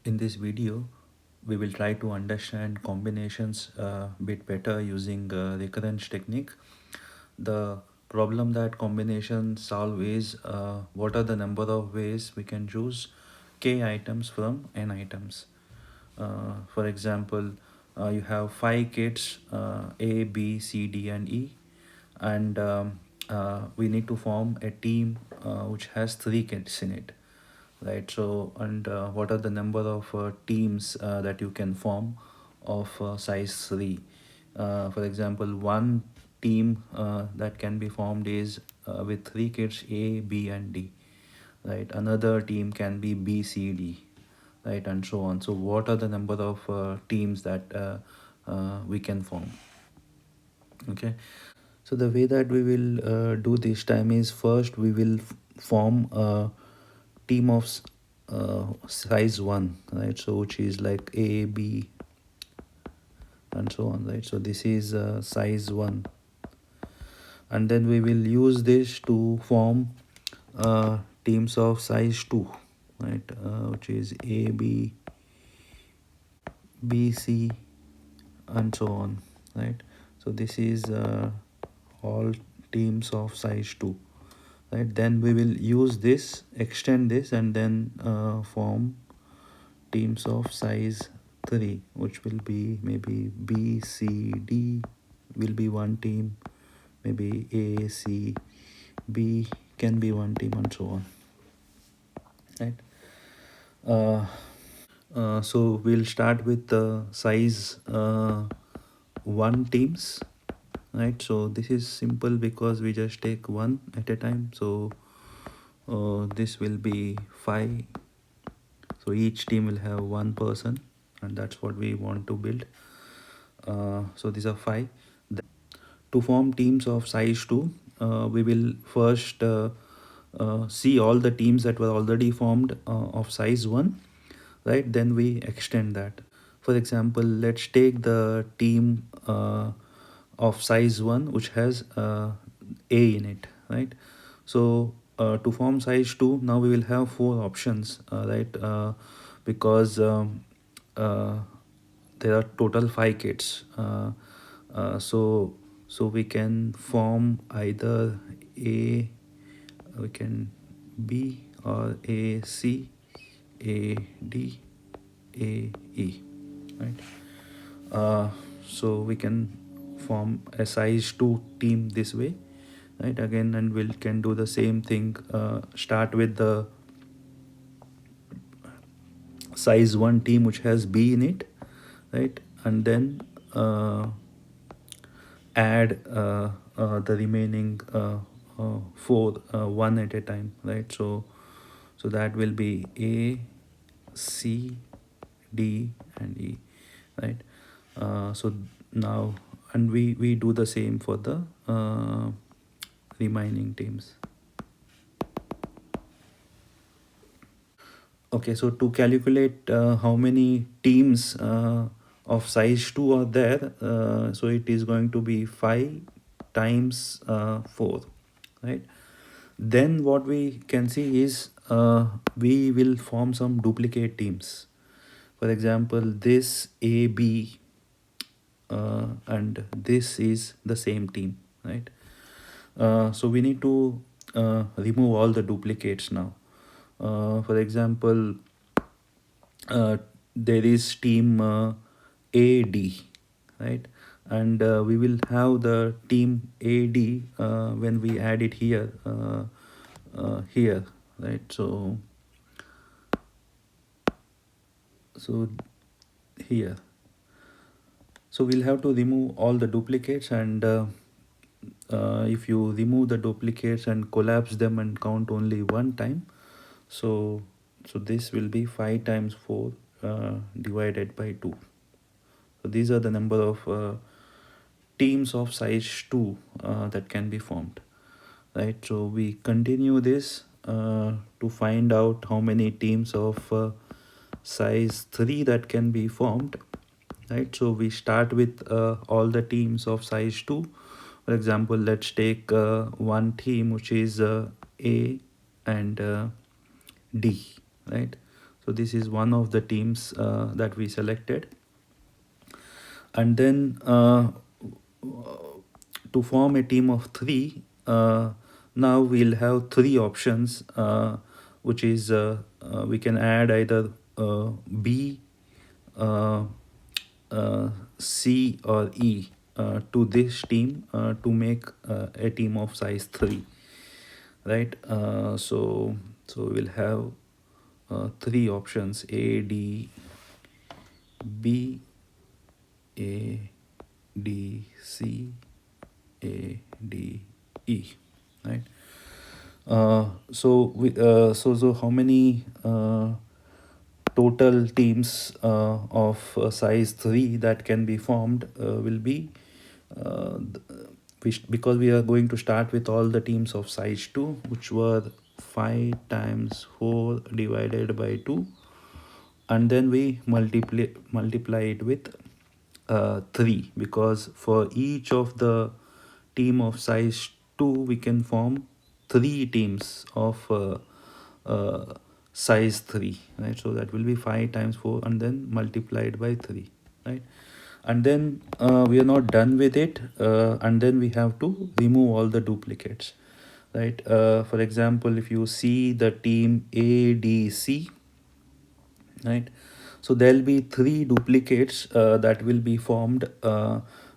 In this video, we will try to understand combinations a bit better using recurrence technique. The problem that combinations solve is what are the number of ways we can choose k items from n items. For example, you have five kids A, B, C, D, and E, and we need to form a team which has three kids in it, right? So, and what are the number of teams that you can form of size 3? For example, one team that can be formed is with three kids A, B, and D, right? Another team can be B, C, D, right, and so on. So what are the number of teams that we can form? Okay, so the way that we will do this time is, first we will form a team of size 1, right? So which is like A, B, and so on, right? So this is size 1, and then we will use this to form teams of size 2, right? Which is A, B, B, C, and so on, right? So this is all teams of size 2, right? Then we will use this, extend this, and then form teams of size 3, which will be maybe B, C, D will be one team, maybe A, C, B can be one team, and so on, right? uh, so we'll start with the size 1 teams, right? So this is simple because we just take one at a time. So this will be 5, so each team will have one person, and that's what we want to build. So these are 5. To form teams of size 2, we will first see all the teams that were already formed of size 1, right? Then we extend that. For example, let's take the team of size 1 which has A in it, right? So to form size 2, now we will have 4 options, right? Because uh, there are total 5 kids. So we can form either A, we can B, or A, C, A, D, A, E, right? uh, so we can form a size 2 team this way, right? Again, and we can do the same thing, start with the size 1 team which has B in it, right? And then add the remaining 4 one at a time, right? So that will be A, C, D, and E, right? So now, and we do the same for the remaining teams. Okay, so to calculate how many teams of size 2 are there, so it is going to be 5 times 4, right? Then what we can see is we will form some duplicate teams. For example, this AB and this is the same team, right? So we need to remove all the duplicates now. For example, there is team AD, right? And we will have the team AD when we add it here, here, right? So here, so we'll have to remove all the duplicates, and if you remove the duplicates and collapse them and count only one time, so this will be 5 times 4 divided by 2. So these are the number of teams of size 2 that can be formed, right? So we continue this to find out how many teams of size 3 that can be formed, right? So we start with all the teams of size 2. For example, let's take one team which is A and D, right? So this is one of the teams that we selected. And then to form a team of three, now we'll have three options, which is we can add either B, uh, uh, C, or E to this team to make a team of size 3, right? So we'll have three options: A, D, B, A, D, C, A, D, E, right? So how many total teams of size 3 that can be formed will be uh, th- because we are going to start with all the teams of size 2, which were 5 times 4 divided by 2, and then we multiply it with 3, because for each of the team of size 2 we can form 3 teams of uh, size 3, right? So that will be 5 times 4 and then multiplied by 3, right? And then we are not done with it, and then we have to remove all the duplicates, right? For example, if you see the team ADC, right? So there'll be 3 duplicates that will be formed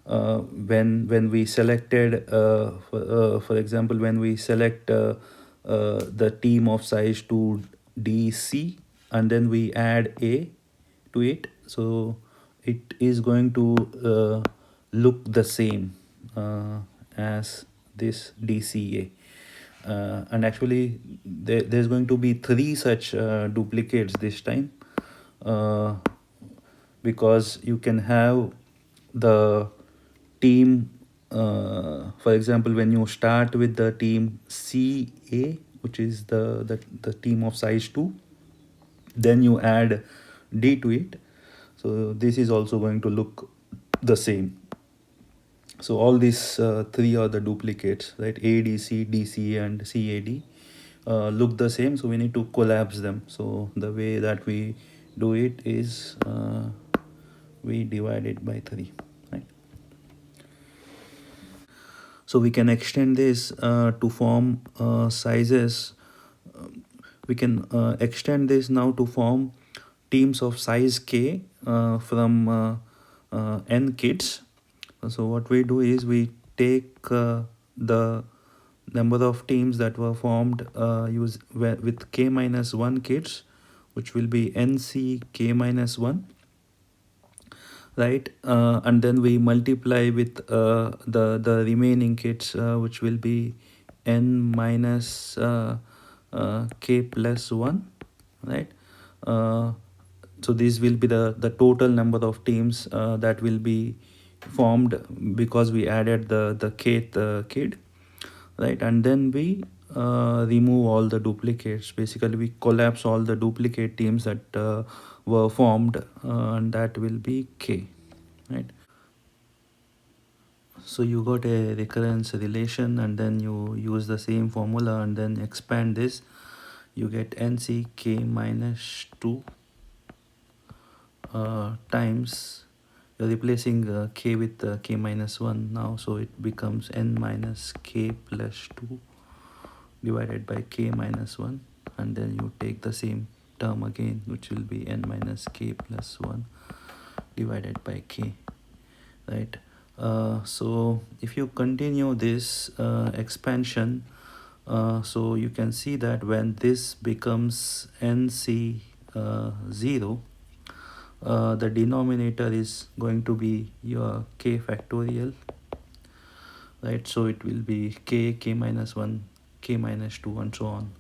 when we selected for example, when we select the team of size 2 DC, and then we add A to it, so it is going to look the same as this DCA. And actually there's going to be 3 such duplicates this time, uh, because you can have the team, for example, when you start with the team CA, which is the team of size 2, then you add D to it, so this is also going to look the same. So all these 3 are the duplicates, right? ADC, DC, and CAD look the same, so we need to collapse them. So the way that we do it is we divide it by 3, right? So we can extend this to form sizes. We can extend this now to form teams of size k from n kids. So what we do is we take the number of teams that were formed with k minus 1 kids, which will be nc k minus 1, right? And then we multiply with the remaining kids, which will be n minus k plus 1, right? uh, so this will be the total number of teams that will be formed because we added the kth kid, right? And then we remove all the duplicates. Basically we collapse all the duplicate teams that were formed, and that will be k, right? So you got a recurrence relation, and then you use the same formula and then expand this. You get nc k minus 2 times, you're replacing k with k minus 1 now, so it becomes n minus k plus 2 divided by k minus 1, and then you take the same term again, which will be n minus k plus 1 divided by k, right? So if you continue this expansion, so you can see that when this becomes nc 0, the denominator is going to be your k factorial, right? So it will be k minus 1, k minus 2, and so on,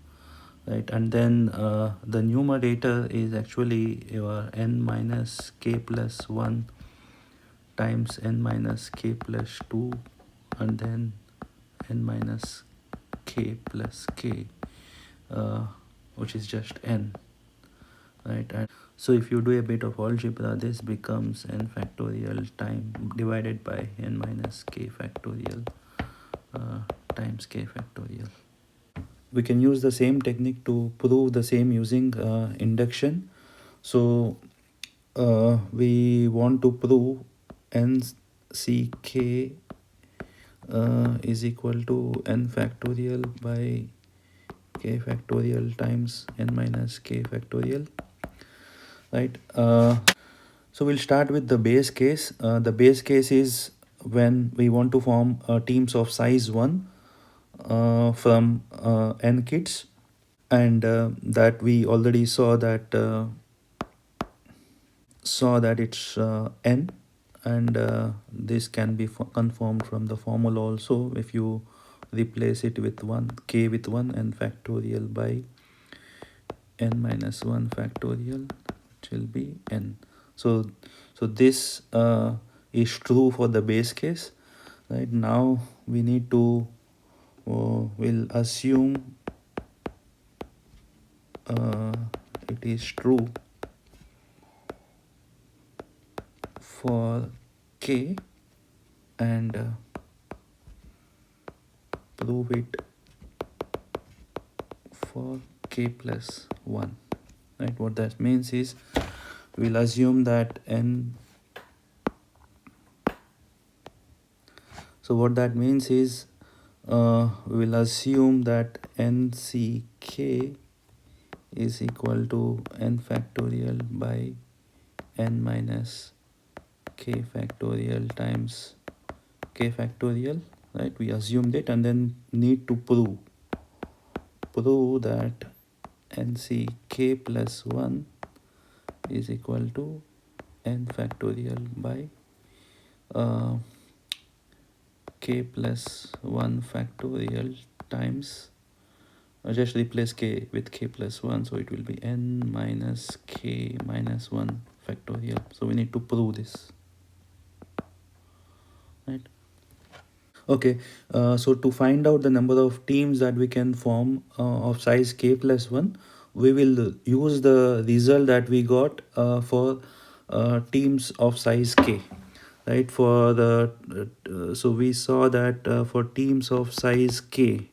right? And then the numerator is actually your n minus k plus 1 times n minus k plus 2, and then n minus k plus k, uh, which is just n, right? And so if you do a bit of algebra, this becomes n factorial time divided by n minus k factorial times k factorial. We can use the same technique to prove the same using induction. So we want to prove nck is equal to n factorial by k factorial times n minus k factorial, right? So we'll start with the base case. The base case is when we want to form teams of size 1 from n kids, and that we already saw that it's n, and this can be confirmed from the formula also if you replace it with 1 k with 1 n factorial by n minus 1 factorial, which will be n. So this is true for the base case. Right now we need to will assume uh, it is true for k, and prove it for k plus 1. Right, what that means is we'll assume that n. So what that means is we will assume that nck is equal to n factorial by n minus k factorial times k factorial, right? We assumed it and then need to prove that nck plus 1 is equal to n factorial by uh, k plus 1 factorial times, just replace k with k plus 1, so it will be n minus k minus 1 factorial. So we need to prove this, right? Okay, so to find out the number of teams that we can form of size k plus 1, we will use the result that we got for teams of size k, right? For the so we saw that for teams of size k,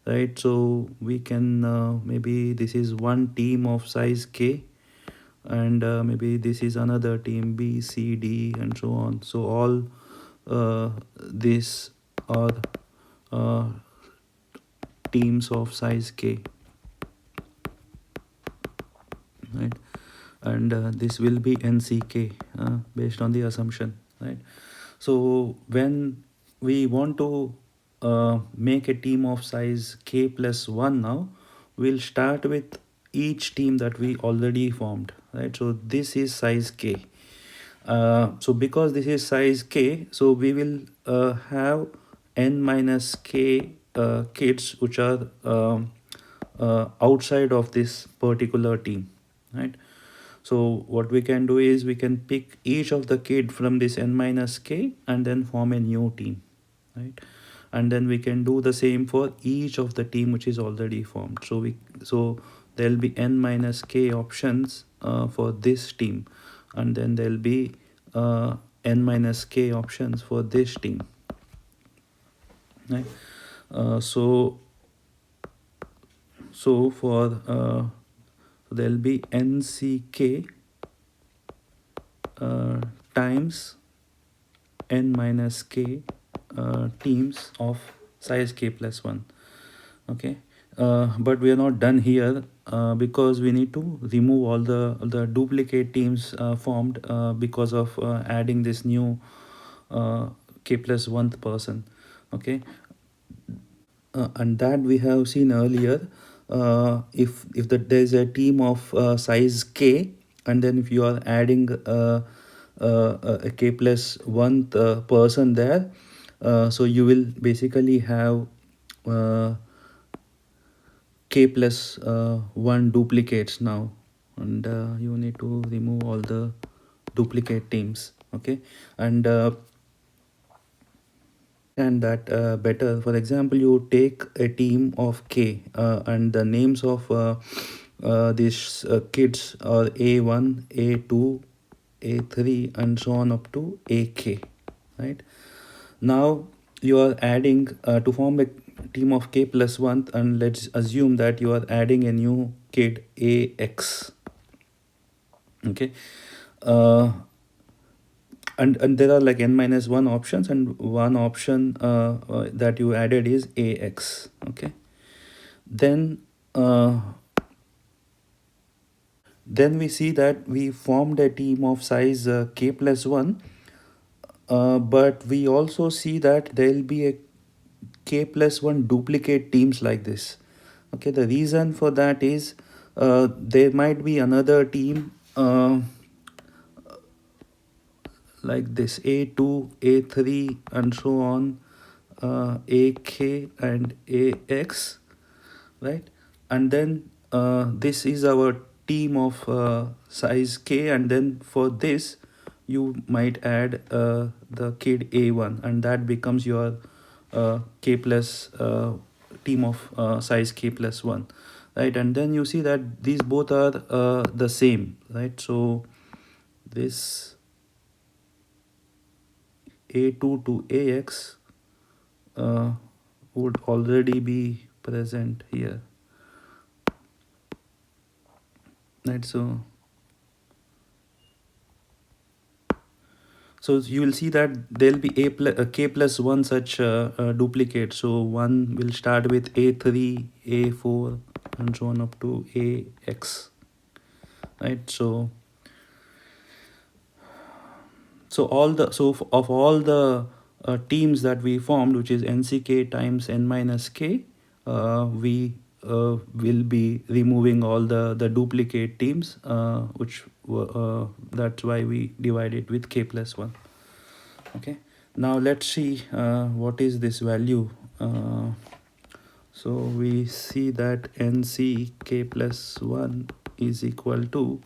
right? So we can maybe this is one team of size k, and maybe this is another team b c d and so on. So all this are uh, teams of size k, right? And this will be nck based on the assumption, right? So when we want to make a team of size k plus 1, now we'll start with each team that we already formed, right? So this is size k. So because this is size k, so we will have n minus k kids which are outside of this particular team, right? So what we can do is we can pick each of the kid from this n minus k and then form a new team, right? And then we can do the same for each of the team which is already formed. So there will be n minus k options for this team, and then there will be n minus k options for this team, right? So for there will be nck times n minus k teams of size k plus 1. Okay, but we are not done here because we need to remove all the duplicate teams formed because of adding this new k plus 1th person. Okay, and that we have seen earlier. If there's a team of size k, and then if you are adding a k plus 1th person there, so you will basically have uh, k plus 1 duplicates now, and you need to remove all the duplicate teams. Okay, and and that better, for example, you take a team of k and the names of these kids are a1 a2 a3 and so on up to ak, right? Now you are adding to form a team of k plus 1, and let's assume that you are adding a new kid ax, Okay. uh, and there are like n minus 1 options, and one option that you added is ax. Okay. then uh, then we see that we formed a team of size k plus 1, but we also see that there will be a k plus 1 duplicate teams like this. Okay, the reason for that is there might be another team like this a2, a3, and so on, ak and ax, right? And then this is our team of size k, and then for this you might add the kid a1, and that becomes your k plus team of size k plus 1, right? And then you see that these both are the same, right? So this a2 to ax would already be present here, right? So you will see that there'll be a k plus 1 such duplicate. So one will start with a3, a4, and so on up to ax, right? Of all the teams that we formed, which is nck times n minus k, we will be removing all the duplicate teams, which that's why we divide it with k plus 1. Okay, now let's see what is this value. So we see that nc k plus 1 is equal to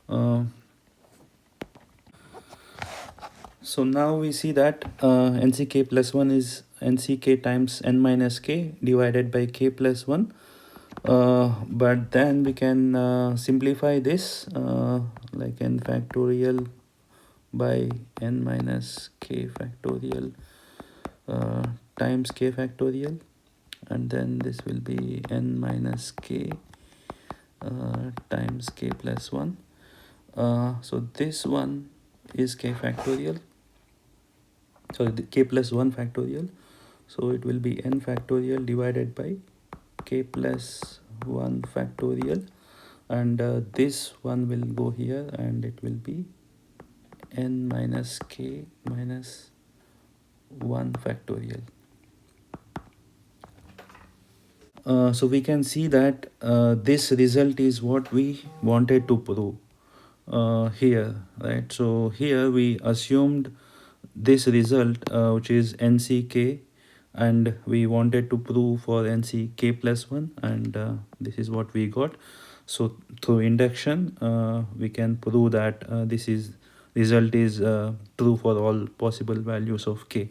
uh, so now we see that nck plus 1 is nck times n minus k divided by k plus 1. But then we can simplify this like n factorial by n minus k factorial times k factorial, and then this will be n minus k times k plus 1. So this one is k factorial, sorry, the k plus 1 factorial. So it will be n factorial divided by k plus 1 factorial, and this one will go here, and it will be n minus k minus 1 factorial. So we can see that this result is what we wanted to prove here, right? So here we assumed this result, which is nck, and we wanted to prove for nck plus 1, and this is what we got. So through induction we can prove that this is result is true for all possible values of k.